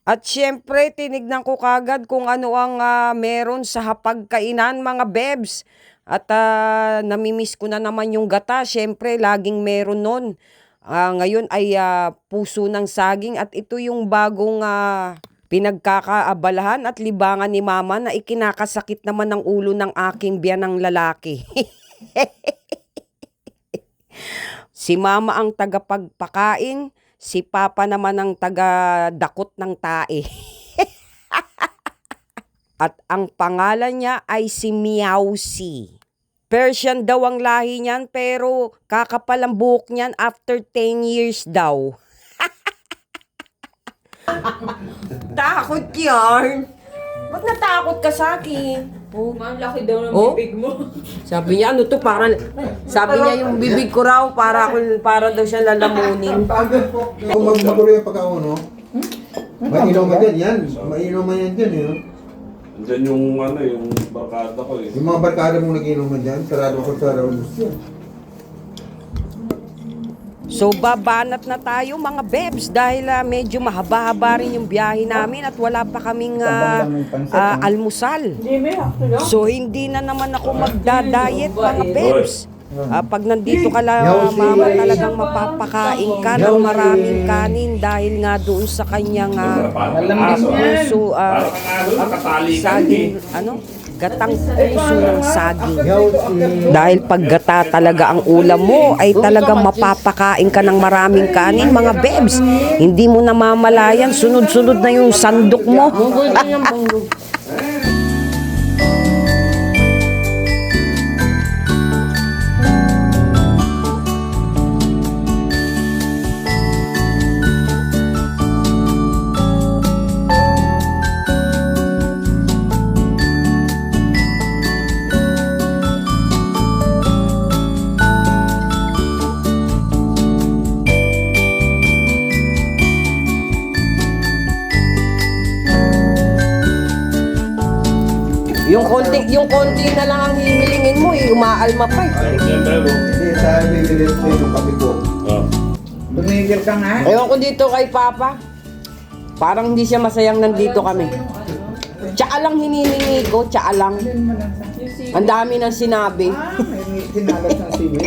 At syempre, tinignan ko kagad kung ano ang meron sa hapagkainan mga bebs. At namimiss ko na naman yung gata. Syempre, laging meron nun. Ngayon ay puso ng saging at ito yung bagong pinagkakaabalahan at libangan ni mama na ikinakasakit naman ng ulo ng aking biyanang lalaki. Si mama ang tagapagpakain, si papa naman ang taga-dakot ng tae. At ang pangalan niya ay si Meowsy. Persian daw ang lahi niyan pero kakapal ang buhok niyan after 10 years daw. Takot yarn. Ba't natakot ka sa akin? Oh, ma'am, laki daw ng bibig mo. Sabi niya, ano to, parang, sabi niya yung bibig ko raw, para daw siya lalamunin. Kung magmagulo yung pagkauno, mainom yan, yan. Mainom yan dyan, yun. Diyan yung yung barkada ko eh. Yung mga barkada mong nag-inuman dyan, sarado ako sa raunus yan. So babanat na tayo mga bebs dahil medyo mahaba-haba rin yung biyahe namin at wala pa kaming almusal. So hindi na naman ako magda-diet mga bebs. Pag nandito ka lang mama talagang mapapakain ka ng maraming kanin dahil nga doon sa kanyang puso saging gatang puso ng saging. Dahil pag gata talaga ang ulam mo, ay talagang mapapakain ka ng maraming kanin, mga bebs. Hindi mo namamalayan, sunod-sunod na yung sandok mo. Yung konti na lang ang hihilingin mo, umaalma pa eh. Hindi, sa bibilis ko yung kape ko. Tumigil ka nga. Ewan ko dito kay Papa. Parang hindi siya masayang nandito kami. Tsaa lang hinihingi ko, tsaa lang. Ang dami nang sinabi. May sinalat ng siwi.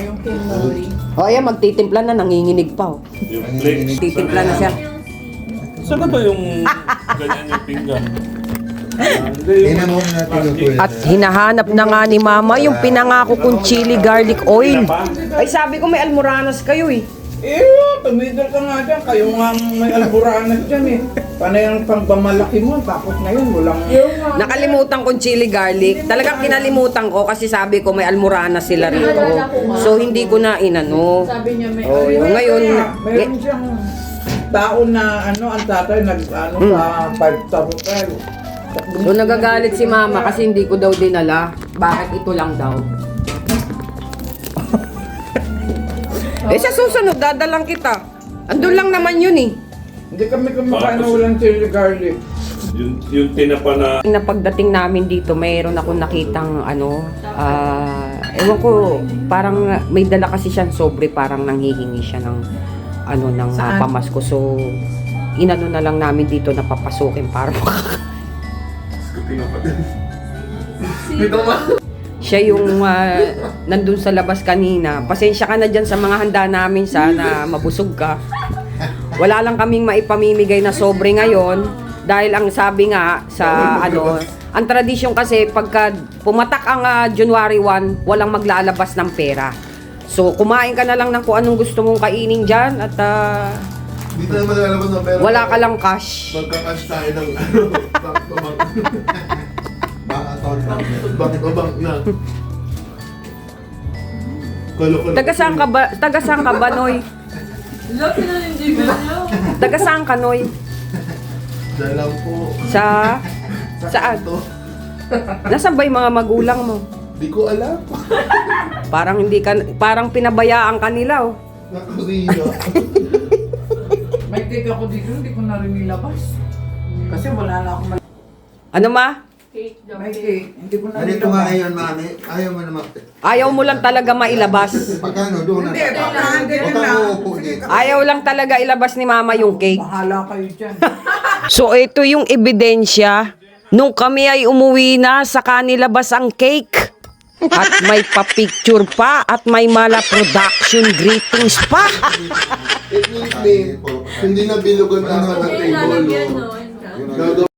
Yung kinori. O ayan, magtitimpla na, nanginginig pa. Yung plate. Titimpla na siya. Saan na ba yung ganyan yung pinggan? Tingnan mo na natin yung tuloy. At hinahanap na nga ni Mama yung pinangako kong chili garlic oil. Ay sabi ko may almoranas kayo eh. Tumigil ka nga dyan. Kayo nga may alburanas dyan eh. Panay ang pangbamalaki mo. Tapos ngayon, walang... Nakalimutan kong chili garlic. Talagang kinalimutan ko kasi sabi ko may almoranas sila rito. So hindi ko na inano. Sabi niya may Ngayon, Mayroon siyang taon na ang tatay sa 5,000 hotel. so nagagalit si Mama kasi hindi ko daw dinala. Bakit ito lang daw? Sa susunod, dadalang kita. Andun lang naman yun eh. Hindi kami kumakain na walang chili garlic. Yung tinapa na Pagdating namin dito, mayroon akong nakitang ewan ko, parang may dala kasi siyang sobre, parang nanghihingi siya ng pamasko. So, inano na lang namin dito na papasukin para siya yung nandun sa labas kanina. Pasensya ka na dyan sa mga handa namin, sana mabusog ka. Wala lang kaming maipamimigay na sobre ngayon dahil ang sabi nga sa ang tradisyon kasi pagka pumatak ang January 1, walang maglalabas ng pera. So kumain ka na lang ng kung anong gusto mong kainin dyan at Dito na malalabas ng pera. wala ka lang cash. Magka-cash tayo ng bank to bank. Bank account na. Bank to bank na. Taga saan ka ba, Noy? Laki na yung jibin niyo. Taga saan ka, Noy? Diyan lang po. Saan? Nasaan ba yung mga magulang mo? Di ko alam. Parang pinabayaan ka nila, oh. Nakuriya. May cake ako dito, hindi ko na rin nilabas. Kasi wala na akong Ano ma? Cake daw. May cake. Hindi ko na Ganito nga ngayon, mami. Ayaw mo naman. Ayaw mo lang talaga mailabas. Pagkano, doon na. Hindi, pagkahandin Huwag na. kang uupo dito. Ayaw lang talaga ilabas ni mama yung cake. Bahala kayo dyan. So ito yung ebidensya nung kami ay umuwi na sa kanilabas ang cake. At may pa-picture pa at may mala production greetings pa. Hindi na bilugan na ng Kaya table. lalagyan, no? Gagawin